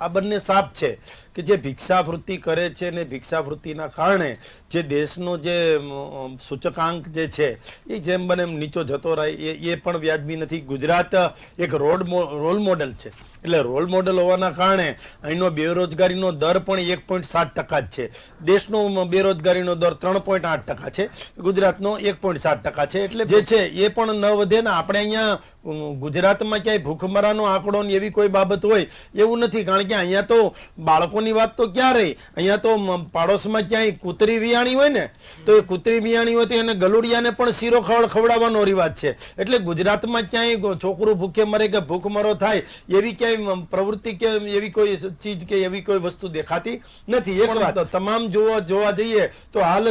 આ બંને સાપ છે કે જે ભિક્ષાવૃત્તિ કરે છે ને ભિક્ષાવૃત્તિના કારણે જે દેશનો જે સૂચકાંક જે છે એ જેમ બને એમ નીચો જતો રહે એ પણ વ્યાજબી નથી. ગુજરાત એક રોલ મોડેલ છે, એટલે રોલ મોડેલ હોવાના કારણે અહીંનો બેરોજગારીનો દર પણ 1.7% જ છે. દેશનો બેરોજગારીનો દર 3.8% છે, ગુજરાતનો 1.7% છે. એટલે જે છે એ પણ ન વધે ને આપણે અહીંયા ગુજરાતમાં ક્યાંય ભૂખમરાનો આંકડો ને એવી કોઈ બાબત હોય એવું નથી. કારણ કે અહીંયા તો બાળકોની વાત તો ક્યાં રહી, અહીંયા તો પાડોશમાં ક્યાંય કૂતરી વિયાણી હોય ને તો એ કૂતરી વિયાણી હોય તો એને ગલુડિયાને પણ શીરો ખવડાવવાનો રિવાજ છે. એટલે ગુજરાતમાં ક્યાંય છોકરું ભૂખે મરે કે ભૂખમરો થાય એવી ક્યાંય પ્રવૃત્તિ કે એવી કોઈ ચીજ કે એવી કોઈ વસ્તુ દેખાતી નથી. એક વાત તમામ જોવા જઈએ તો હાલ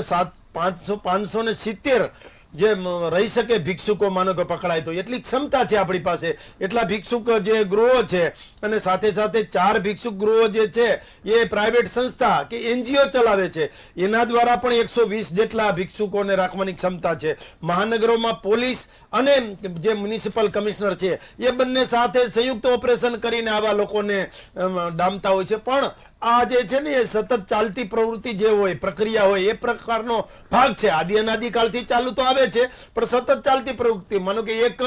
570 જે રહી શકે ભિક્ષુકો માનો કે પકડાય તો એટલી ક્ષમતા છે આપણી પાસે, એટલા ભિક્ષુક જે ગૃહો છે અને સાથે સાથે 4 ભિક્ષુક ગૃહો જે છે એ પ્રાઇવેટ સંસ્થા કે NGO ચલાવે છે, એના દ્વારા પણ 120 જેટલા ભિક્ષુકોને રાખવાની ક્ષમતા છે. મહાનગરોમાં પોલીસ અને જે મ્યુનિસિપલ કમિશનર છે એ બંને સાથે સંયુક્ત ઓપરેશન કરીને આવા લોકોને ડામતા હોય છે. પણ આ જે છે ને એ સતત ચાલતી પ્રવૃત્તિ જે હોય, પ્રક્રિયા હોય, એ પ્રકારનો ભાગ છે. આદિ અનાદિકાળથી ચાલુ તો આવે છે, પણ સતત ચાલતી પ્રવૃત્તિ. માનો કે એક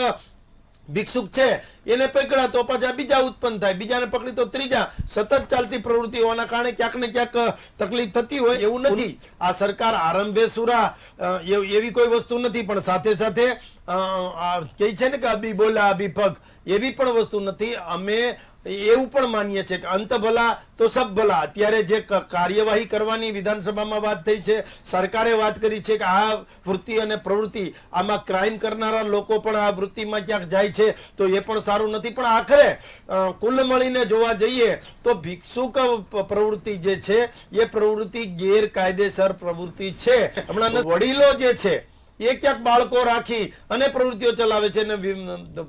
ભિક્ષુક છે એને પકડ્યા તો પાછા બીજા ઉત્પન્ન થાય, બીજાને પકડી તો ત્રીજા. સતત ચાલતી પ્રવૃત્તિ હોવાના કારણે ક્યાંક ને ક્યાંક તકલીફ થતી હોય એવું નથી. આ સરકાર આરંભે સુરા એવી કોઈ વસ્તુ નથી, પણ સાથે સાથે કહે છે ને કે અભી બોલા અભી પગ, એવી પણ વસ્તુ નથી. અમે એવું પણ માનીએ છીએ કે અંત ભલા તો સબ ભલા. અત્યારે જે કાર્યવાહી કરવાની વિધાનસભામાં વાત થઈ છે, સરકારે વાત કરી છે કે આ વૃત્તિ અને પ્રવૃત્તિ આમાં ક્રાઇમ કરનારા લોકો પણ આ વૃત્તિમાં ક્યાંક જાય છે તો એ પણ સારું નથી. પણ આખરે કુલ મળીને જોવા જઈએ તો ભિક્ષુક પ્રવૃત્તિ જે છે એ પ્રવૃત્તિ ગેરકાયદેસર પ્રવૃત્તિ છે. હમણાં વડીલો જે છે એ ક્યાંક બાળકો રાખી અને પ્રવૃત્તિઓ ચલાવે છે, અને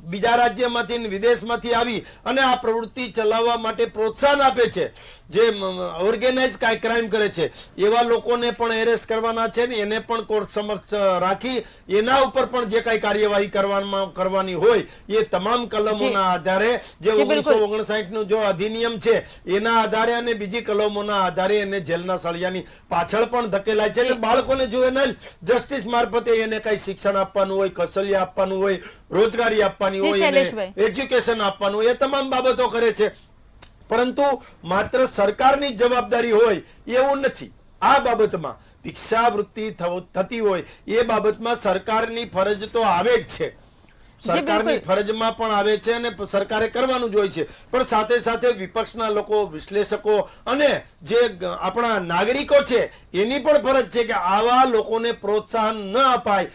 બીજા રાજ્યમાંથી વિદેશમાંથી આવી અને આ પ્રવૃત્તિ ચલાવવા માટે પ્રોત્સાહન આપે છે. જે ઓર્ગેનાઇઝ ક્રાઇમ કરે છે એવા લોકોને પણ એરેસ્ટ કરવાના છે ને એને પણ કોર્ટ સમક્ષ રાખી એના ઉપર પણ જે કઈ કાર્યવાહી કરવાની હોય એ તમામ કલમોના આધારે જે 1959 નું જો અધિનિયમ છે એના આધારે અને બીજી કલમોના આધારે એને જેલના સળિયાની પાછળ પણ ધકેલાય છે. અને બાળકોને જુવેનાઇલ જસ્ટિસ મારફતે એને કઈ શિક્ષણ આપવાનું હોય, કૌશલ્ય આપવાનું હોય, રોજગારી આપવાની હોય, એજ્યુકેશન આપવાનું હોય, એ તમામ બાબતો કરે છે. પરંતુ માત્ર સરકારની જવાબદારી હોય એવું નથી. આ બાબતમાં ભિક્ષાવૃત્તિ થતી હોય એ બાબતમાં સરકારની ફરજ તો આવે જ છે, સરકારની ફરજમાં પણ આવે છે અને સરકારે કરવાનું જ હોય છે. પણ સાથે સાથે વિપક્ષના લોકો, વિશ્લેષકો અને જે આપણા નાગરિકો છે એની પણ ફરજ છે કે આવા લોકોને પ્રોત્સાહન ન અપાય